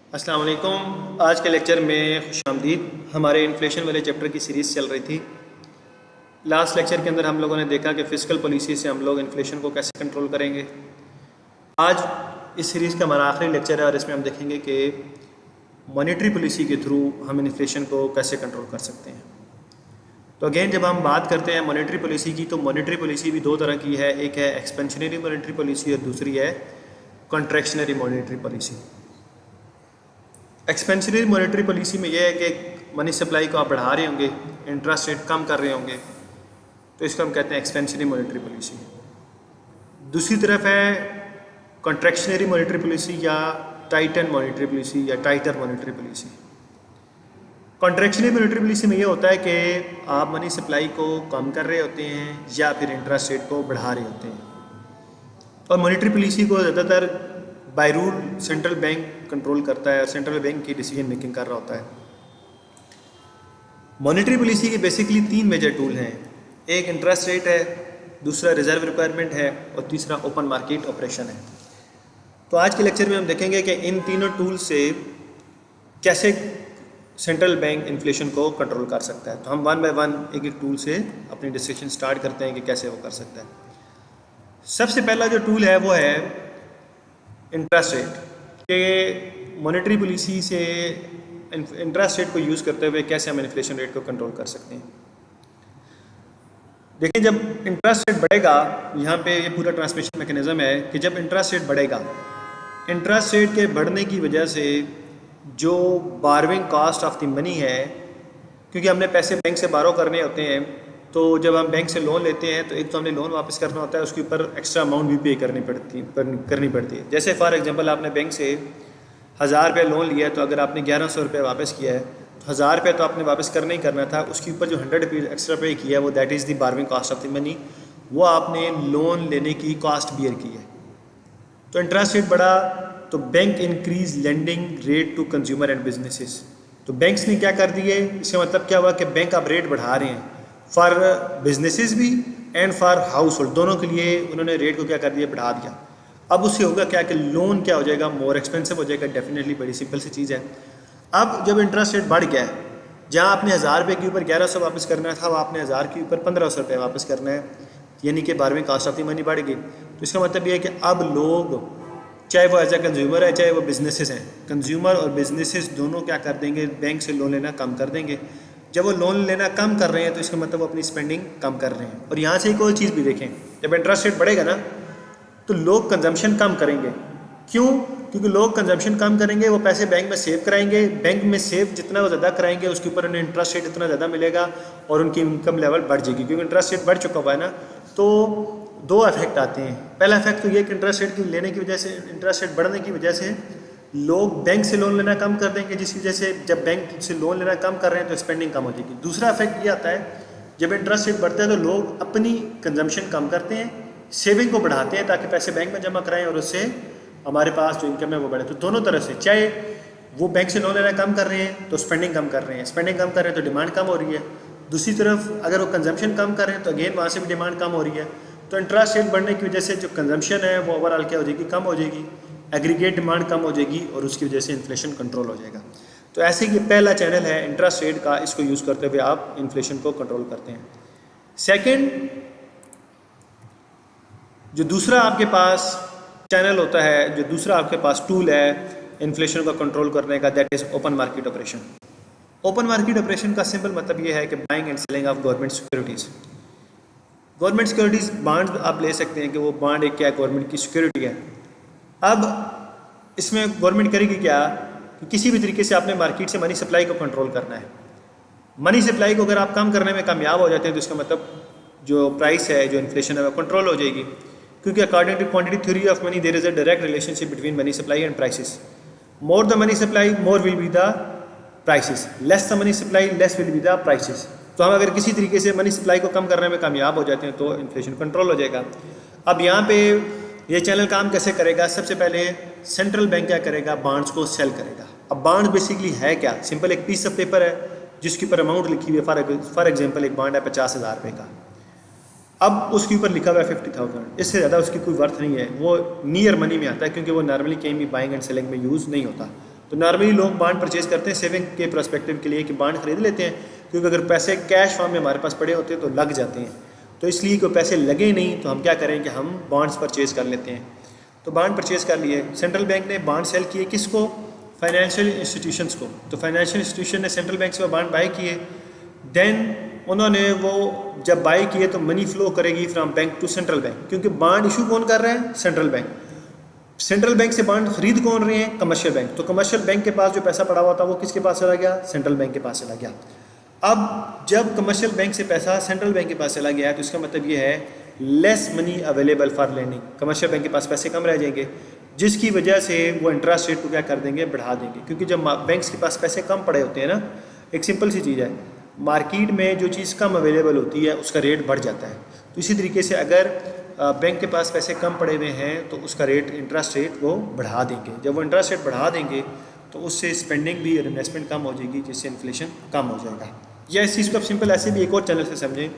अस्सलाम वालेकुम। आज के लेक्चर में खुशामदीद। हमारे इन्फ्लेशन वाले चैप्टर की सीरीज़ चल रही थी। लास्ट लेक्चर के अंदर हम लोगों ने देखा कि फ़िस्कल पॉलिसी से हम लोग इन्फ्लेशन को कैसे कंट्रोल करेंगे। आज इस सीरीज़ का हमारा आखिरी लेक्चर है और इसमें हम देखेंगे कि मॉनेटरी पॉलिसी के थ्रू हम इन्फ्लेशन को कैसे कंट्रोल कर सकते हैं। तो अगेन जब हम बात करते हैं मॉनेटरी पॉलिसी की, तो मॉनेटरी पॉलिसी भी दो तरह की है। एक है एक्सपेंशनरी मॉनेटरी पॉलिसी और दूसरी है contractionary monetary policy. Expansionary monetary policy में यह है कि मनी सप्लाई को आप बढ़ा रहे होंगे, इंटरेस्ट रेट कम कर रहे होंगे, तो इसको हम कहते हैं एक्सपेंशनरी मॉनेटरी पॉलिसी। दूसरी तरफ है कॉन्ट्रैक्शनरी मॉनेटरी पॉलिसी या टाइटन मॉनेटरी पॉलिसी या tighter monetary policy. Contractionary monetary policy में ये होता है कि आप मनी सप्लाई को कम कर रहे होते हैं या फिर इंटरेस्ट रेट को बढ़ा रहे होते हैं। और मॉनेटरी पॉलिसी को ज़्यादातर by rule central bank control करता है और सेंट्रल बैंक की डिसीजन मेकिंग कर रहा होता है। मॉनेटरी पॉलिसी के बेसिकली तीन मेजर टूल हैं। एक इंटरेस्ट रेट है, दूसरा रिजर्व रिक्वायरमेंट है और तीसरा ओपन मार्केट ऑपरेशन है। तो आज के लेक्चर में हम देखेंगे कि इन तीनों टूल से कैसे सेंट्रल बैंक इन्फ्लेशन को कंट्रोल कर सकता है। तो हम वन बाय वन एक एक टूल से अपनी डिस्कशन स्टार्ट करते हैं कि कैसे वो कर सकता है। सबसे पहला जो टूल है वो है इंटरेस्ट रेट। कि मॉनेटरी पॉलिसी से इंटरेस्ट रेट को यूज़ करते हुए कैसे हम इन्फ्लेशन रेट को कंट्रोल कर सकते हैं। देखिए, जब इंटरेस्ट रेट बढ़ेगा, यहाँ पे ये पूरा ट्रांसमिशन मैकेनिज्म है कि जब इंटरेस्ट रेट बढ़ेगा, इंटरेस्ट रेट के बढ़ने की वजह से जो बारविंग कॉस्ट ऑफ द मनी है, क्योंकि हमने पैसे बैंक से बारो करने होते हैं, तो जब हम बैंक से लोन लेते हैं तो एक तो हमने लोन वापस करना होता है, उसके ऊपर एक्स्ट्रा अमाउंट भी पे करनी पड़ती है। जैसे फॉर एग्जांपल आपने बैंक से 1000 रुपये लोन लिया है, तो अगर आपने 1100 रुपये वापस किया है तो 1000 रुपये तो आपने वापस करना ही करना था। उसके ऊपर जो 100 रुपीज़ एक्स्ट्रा पे किया है वो that is the borrowing cost of the money, वो आपने लोन लेने की कॉस्ट बियर की है। तो इंटरेस्ट रेट बढ़ा तो bank increase lending rate to consumer and businesses. तो बैंक्स ने क्या कर दिए, इसका मतलब क्या हुआ कि बैंक आप रेट बढ़ा रहे हैं फॉर बिजनेसेस भी एंड फॉर हाउस होल्ड, दोनों के लिए उन्होंने रेट को क्या कर दिया, बढ़ा दिया। अब उससे होगा क्या कि लोन क्या हो जाएगा, मोर एक्सपेंसिव हो जाएगा। डेफिनेटली बड़ी सिंपल सी चीज़ है। अब जब इंटरेस्ट रेट बढ़ गया है, जहाँ आपने 1000 रुपये के ऊपर 1100 वापस करना था, वह आपने 1000 के ऊपर 1500 रुपये वापस करना है, यानी कि बारहवीं कॉस्ट ऑफ द मनी बढ़ गई। तो इसका मतलब ये है कि अब लोग, चाहे वो एज ए कंज्यूमर है चाहे वो बिजनेसेस हैं, कंज्यूमर और बिजनेसेस दोनों क्या कर देंगे, बैंक से लोन लेना कम कर देंगे। जब वो लोन लेना कम कर रहे हैं तो इसका मतलब वो अपनी स्पेंडिंग कम कर रहे हैं। और यहाँ से एक और चीज़ भी देखें, जब इंटरेस्ट रेट बढ़ेगा ना तो लोग कंजम्पशन कम करेंगे। क्यों? क्योंकि लोग कंजम्पशन कम करेंगे, वो पैसे बैंक में सेव कराएंगे। बैंक में सेव जितना वो ज़्यादा कराएंगे उसके ऊपर उन्हें इंटरेस्ट रेट इतना ज़्यादा मिलेगा और उनकी इनकम लेवल बढ़ जाएगी। क्योंकि इंटरेस्ट रेट बढ़ चुका हुआ है ना, तो दो इफेक्ट आते हैं। पहला इफेक्ट तो ये कि इंटरेस्ट रेट की लेने की वजह से, इंटरेस्ट रेट बढ़ने की वजह से लोग बैंक से लोन लेना कम कर देंगे, जिसकी वजह से जब बैंक से लोन लेना कम कर रहे हैं तो स्पेंडिंग कम हो जाएगी। दूसरा इफेक्ट ये आता है, जब इंटरेस्ट रेट बढ़ता है तो लोग अपनी कंजम्पशन कम करते हैं, सेविंग को बढ़ाते हैं ताकि पैसे बैंक में जमा कराएं और उससे हमारे पास जो इनकम है वो बढ़े। तो दोनों तरह से, चाहे वो बैंक से लोन लेना कम कर रहे हैं तो स्पेंडिंग कम कर रहे हैं, स्पेंडिंग कम कर रहे हैं तो डिमांड कम हो रही है। दूसरी तरफ अगर वो कंजम्पशन कम कर रहे हैं तो अगेन वहाँ से भी डिमांड कम हो रही है। तो इंटरेस्ट रेट बढ़ने की वजह से जो कंजम्पशन है वो ओवरऑल क्या हो जाएगी, कम हो जाएगी, एग्रीगेट डिमांड कम हो जाएगी और उसकी वजह से इन्फ्लेशन कंट्रोल हो जाएगा। तो ऐसे ये पहला चैनल है इंटरेस्ट रेट का, इसको यूज़ करते हुए आप इन्फ्लेशन को कंट्रोल करते हैं। सेकेंड, जो दूसरा आपके पास चैनल होता है, जो दूसरा आपके पास टूल है इन्फ्लेशन को कंट्रोल करने का, that is open market operation. Open market operation का सिंपल मतलब ये है कि buying and selling of government securities. Government securities bond आप ले सकते हैं कि वो बांड एक क्या गवर्नमेंट की सिक्योरिटी है। अब इसमें गवर्नमेंट करेगी क्या कि किसी भी तरीके से आपने मार्केट से मनी सप्लाई को कंट्रोल करना है। मनी सप्लाई को अगर आप कम करने में कामयाब हो जाते हैं तो इसका मतलब जो प्राइस है, जो इन्फ्लेशन है वो कंट्रोल हो जाएगी। क्योंकि according to quantity theory of money there is a direct relationship between money supply and prices. More the money supply more will be the prices, less the money supply less will be the prices. तो हम अगर किसी तरीके से money supply को कम करने में कामयाब हो जाते हैं तो इन्फ्लेशन कंट्रोल हो जाएगा। अब यहाँ पे ये चैनल काम कैसे करेगा, सबसे पहले सेंट्रल बैंक क्या करेगा, बॉन्ड्स को सेल करेगा। अब बॉन्ड बेसिकली है क्या, सिंपल एक पीस ऑफ पेपर है जिसके ऊपर अमाउंट लिखी हुई है। फॉर एग्जांपल एक बॉन्ड है 50,000 रुपये का, अब उसके ऊपर लिखा हुआ है 50,000, इससे ज़्यादा उसकी कोई वर्थ नहीं है, वो नियर मनी में आता है क्योंकि वो नॉर्मली कहीं भी बाइंग एंड सेलिंग में यूज़ नहीं होता। तो नॉर्मली लोग बॉन्ड परचेज़ करते हैं सेविंग के प्रोस्पेक्टिव के लिए कि बॉन्ड खरीद लेते हैं, क्योंकि अगर पैसे कैश फॉर्म में हमारे पास पड़े होते हैं तो लग जाते हैं। तो इसलिए कोई पैसे लगे नहीं तो हम क्या करें कि हम बॉन्ड्स परचेज़ कर लेते हैं। तो बॉन्ड परचेज़ कर लिए, सेंट्रल बैंक ने बॉन्ड सेल किए किसको? फाइनेंशियल इंस्टीट्यूशंस को। तो फाइनेंशियल इंस्टीट्यूशन ने सेंट्रल बैंक से वो बॉन्ड बाई किए, देन उन्होंने वो जब बाई किए तो मनी फ्लो करेगी from bank to central bank, क्योंकि बॉन्ड इशू कौन कर रहे हैं? Central bank. सेंट्रल बैंक से बॉन्ड खरीद कौन रहे हैं? Commercial bank. तो कमर्शियल बैंक के पास जो पैसा पड़ा हुआ था वो किसके पास चला गया? सेंट्रल बैंक के पास चला गया। अब जब कमर्शियल बैंक से पैसा सेंट्रल बैंक के पास चला गया तो इसका मतलब ये है less money available for lending. Commercial bank के पास पैसे कम रह जाएंगे, जिसकी वजह से वो इंटरेस्ट रेट को क्या कर देंगे? बढ़ा देंगे। क्योंकि जब बैंक्स के पास पैसे कम पड़े होते हैं ना, एक सिंपल सी चीज़ है, मार्केट में जो चीज़ कम अवेलेबल होती है उसका रेट बढ़ जाता है। तो इसी तरीके से अगर बैंक के पास पैसे कम पड़े हुए हैं तो उसका रेट, इंटरेस्ट रेट वो बढ़ा देंगे। जब वो इंटरेस्ट रेट बढ़ा देंगे तो उससे स्पेंडिंग भी और इन्वेस्टमेंट कम हो जाएगी, जिससे इन्फ्लेशन कम हो जाएगा। या इस चीज़ को आप सिंपल ऐसे भी एक और चैनल से समझें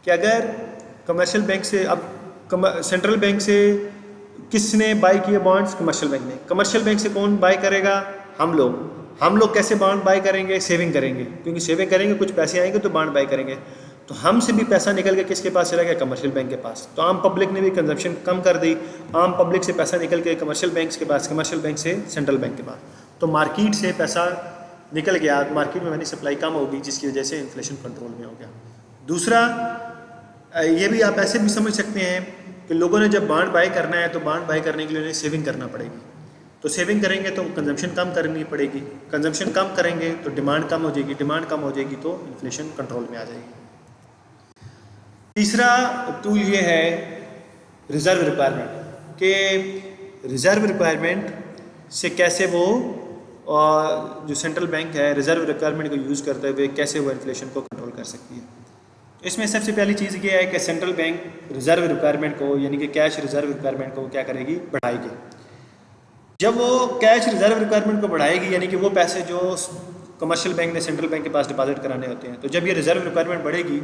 कि अगर कमर्शियल बैंक से, अब सेंट्रल बैंक से किसने बाई किए बॉन्ड्स? कमर्शियल बैंक ने। कमर्शियल बैंक से कौन बाई करेगा? हम लोग कैसे बॉन्ड बाई करेंगे? सेविंग करेंगे, क्योंकि सेविंग करेंगे कुछ पैसे आएंगे तो बॉन्ड बाई करेंगे। तो हमसे भी पैसा निकल के किसके पास चला गया? कमर्शियल बैंक के पास। तो आम पब्लिक ने भी कंजप्शन कम कर दी, आम पब्लिक से पैसा निकल के कमर्शियल बैंक के पास, कमर्शियल बैंक से सेंट्रल बैंक के पास। तो मार्केट से पैसा निकल गया, मार्केट में मनी सप्लाई कम होगी, जिसकी वजह से इन्फ्लेशन कंट्रोल में हो गया। दूसरा, ये भी आप ऐसे भी समझ सकते हैं कि लोगों ने जब बॉन्ड बाई करना है तो बॉन्ड बाई करने के लिए उन्हें सेविंग करना पड़ेगी। तो सेविंग करेंगे तो कंजम्पशन कम करनी पड़ेगी, कंजम्पशन कम करेंगे तो डिमांड कम हो जाएगी, डिमांड कम हो जाएगी तो इन्फ्लेशन कंट्रोल में आ जाएगी। तीसरा टूल ये है रिज़र्व रिक्वायरमेंट, कि रिज़र्व रिक्वायरमेंट से कैसे वो जो सेंट्रल बैंक है रिज़र्व रिक्वायरमेंट को यूज़ करते हुए कैसे वो इन्फ्लेशन को कंट्रोल कर सकती है। तो इसमें सबसे पहली चीज़ ये है कि सेंट्रल बैंक रिज़र्व रिक्वायरमेंट को, यानी कि कैश रिज़र्व रिक्वायरमेंट को क्या करेगी? बढ़ाएगी। जब वो कैश रिज़र्व रिक्वायरमेंट को बढ़ाएगी, यानी कि वो पैसे जो कमर्शियल बैंक ने सेंट्रल बैंक के पास डिपॉजिट कराने होते हैं, तो जब ये रिज़र्व रिक्वायरमेंट बढ़ेगी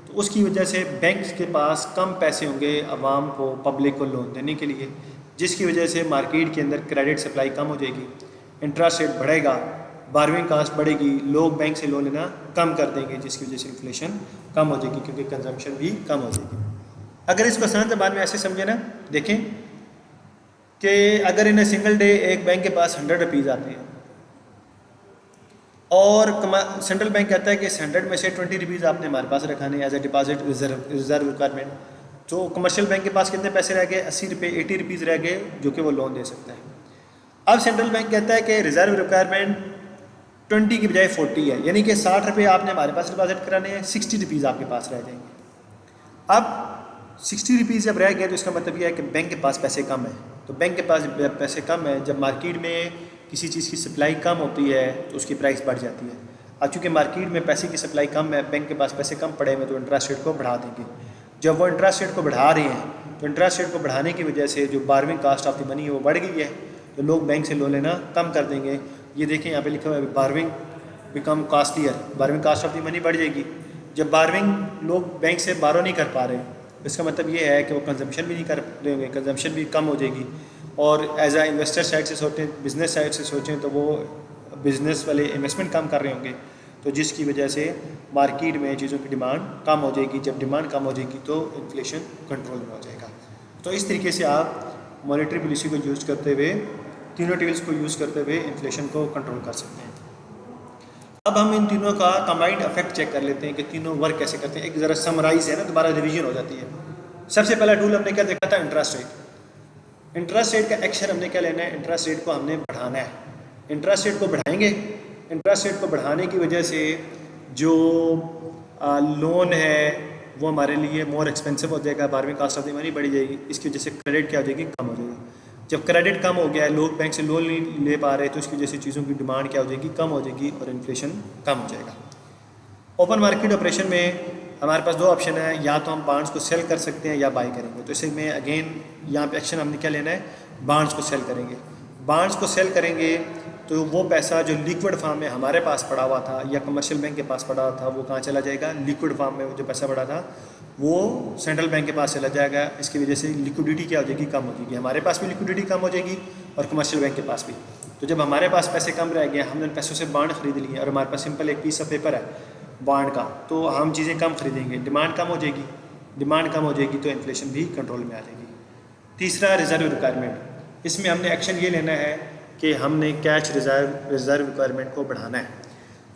तो उसकी वजह से बैंक के पास कम पैसे होंगे आवाम को, पब्लिक को लोन देने के लिए, जिसकी वजह से मार्केट के अंदर क्रेडिट सप्लाई कम हो जाएगी, इंटरेस्ट रेट बढ़ेगा, बारहवीं कास्ट बढ़ेगी, लोग बैंक से लोन लेना कम कर देंगे, जिसकी वजह से इन्फ्लेशन कम हो जाएगी, क्योंकि कंजम्पशन भी कम हो जाएगी। अगर इसको आसान ज़बान में ऐसे समझे ना, देखें कि अगर इन सिंगल डे एक बैंक के पास 100 रुपीज़ आते हैं और सेंट्रल बैंक कहता है कि इस 100 में से 20 रुपीज़ आपने हमारे पास रखाने as a deposit reserve requirement, तो कमर्शियल बैंक के पास कितने पैसे रह गए? 80 रुपये, 80 रुपीज़ रह गए जो कि वो लोन दे सकता है। अब सेंट्रल बैंक कहता है कि रिजर्व रिक्वायरमेंट 20 की बजाय 40 है, यानी कि 60 रुपये आपने हमारे पास डिपॉजिट कराने हैं, 60 रुपीज़ आपके पास रह जाएंगे। अब 60 रुपीज़ जब रह गए तो इसका मतलब यह है कि बैंक के पास पैसे कम है। तो बैंक के पास पैसे कम है, जब मार्केट में किसी चीज़ की सप्लाई कम होती है तो उसकी प्राइस बढ़ जाती है। अब चूँकि मार्केट में पैसे की सप्लाई कम है, बैंक के पास पैसे कम पड़े हुए, तो इंटरेस्ट रेट को बढ़ा देंगे। जब वो इंटरेस्ट रेट को बढ़ा रहे हैं तो इंटरेस्ट रेट को बढ़ाने की वजह से जो बारहवीं कास्ट ऑफ द मनी है वो बढ़ गई है, तो लोग बैंक से लोन लेना कम कर देंगे। ये देखें यहाँ पे लिखा हुआ है बारहवीं बिकम कॉस्टलियर, बारहवीं कास्ट ऑफ द मनी बढ़ जाएगी। जब बारहवीं लोग बैंक से बारो नहीं कर पा रहे, इसका मतलब ये है कि वो कंजम्पशन भी नहीं कर रहे होंगे, कंजम्पशन भी कम हो जाएगी। और एज आ इन्वेस्टर साइड से सोचें, बिज़नेस साइड से सोचें, तो वो बिज़नेस वाले इन्वेस्टमेंट कम कर रहे होंगे, तो जिसकी वजह से मार्केट में चीज़ों की डिमांड कम हो जाएगी। जब डिमांड कम हो जाएगी तो इन्फ्लेशन कंट्रोल में हो जाएगा। तो इस तरीके से आप मॉनेटरी पॉलिसी को यूज़ करते हुए, तीनों टूल्स को यूज़ करते हुए इन्फ्लेशन को कंट्रोल कर सकते हैं। अब हम इन तीनों का कंबाइंड इफेक्ट चेक कर लेते हैं कि तीनों वर्क कैसे करते हैं। एक ज़रा समराइज है ना, दोबारा रिवीजन हो जाती है। सबसे पहला टूल हमने क्या देखा था? Interest rate. इंटरेस्ट रेट का एक्शन हमने क्या लेना है? इंटरेस्ट रेट को हमने बढ़ाना है। इंटरेस्ट रेट को बढ़ाएंगे, इंटरेस्ट रेट को बढ़ाने की वजह से जो लोन है वो हमारे लिए मोर एक्सपेंसिव हो जाएगा, बारहवीं कास्ट ऑफ द मनी बढ़ी जाएगी, इसकी वजह से क्रेडिट क्या हो जाएगी? कम हो जाएगी। जब क्रेडिट कम हो गया है, लोग बैंक से लोन नहीं ले पा रहे, तो इसकी वजह से चीज़ों की डिमांड क्या हो जाएगी? कम हो जाएगी और इन्फ्लेशन कम हो जाएगा। ओपन मार्केट ऑपरेशन में हमारे पास दो ऑप्शन है, या तो हम बॉन्ड्स को सेल कर सकते हैं या बाई करेंगे। तो इसे में अगेन यहाँ पे एक्शन हमने क्या लेना है? बॉन्ड्स को सेल करेंगे। बॉन्ड्स को सेल करेंगे तो वो पैसा जो लिक्विड फॉर्म में हमारे पास पड़ा हुआ था या कमर्शियल बैंक के पास पड़ा हुआ था, वो कहाँ चला जाएगा? लिक्विड फॉर्म में वो जो पैसा पड़ा था वो सेंट्रल बैंक के पास चला जाएगा। इसकी वजह से लिक्विडिटी क्या हो जाएगी? कम हो जाएगी। हमारे पास भी लिक्विडिटी कम हो जाएगी और कमर्शियल बैंक के पास भी। तो जब हमारे पास पैसे कम रह गए, हमने पैसों से बॉन्ड खरीद लिए और हमारे पास सिंपल एक पीस ऑफ पेपर है बॉन्ड का, तो हम चीज़ें कम खरीदेंगे, डिमांड कम हो जाएगी। डिमांड कम हो जाएगी तो इन्फ्लेशन भी कंट्रोल में आ जाएगी। तीसरा, रिज़र्व रिक्वायरमेंट। इसमें हमने एक्शन ये लेना है कि हमने कैश रिज़र्व रिक्वायरमेंट को बढ़ाना है।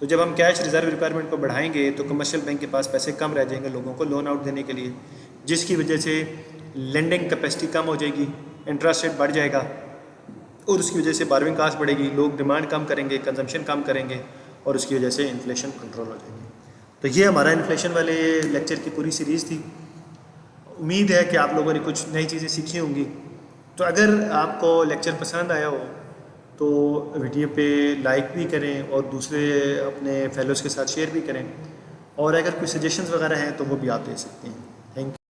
तो जब हम कैश रिज़र्व रिक्वायरमेंट को बढ़ाएंगे तो कमर्शियल बैंक के पास पैसे कम रह जाएंगे लोगों को लोन आउट देने के लिए, जिसकी वजह से लेंडिंग कैपेसिटी कम हो जाएगी, इंटरेस्ट रेट बढ़ जाएगा और उसकी वजह से बारविंग कास्ट बढ़ेगी, लोग डिमांड कम करेंगे, कंजम्पशन कम करेंगे और उसकी वजह से इन्फ्लेशन कंट्रोल हो जाएगी। तो ये हमारा इन्फ्लेशन वाले लेक्चर की पूरी सीरीज़ थी। उम्मीद है कि आप लोगों ने कुछ नई चीज़ें सीखी होंगी। तो अगर आपको लेक्चर पसंद आया हो तो वीडियो पे लाइक भी करें और दूसरे अपने फेलोज़ के साथ शेयर भी करें, और अगर कोई सजेशंस वगैरह हैं तो वो भी आप दे सकते हैं। Thank you.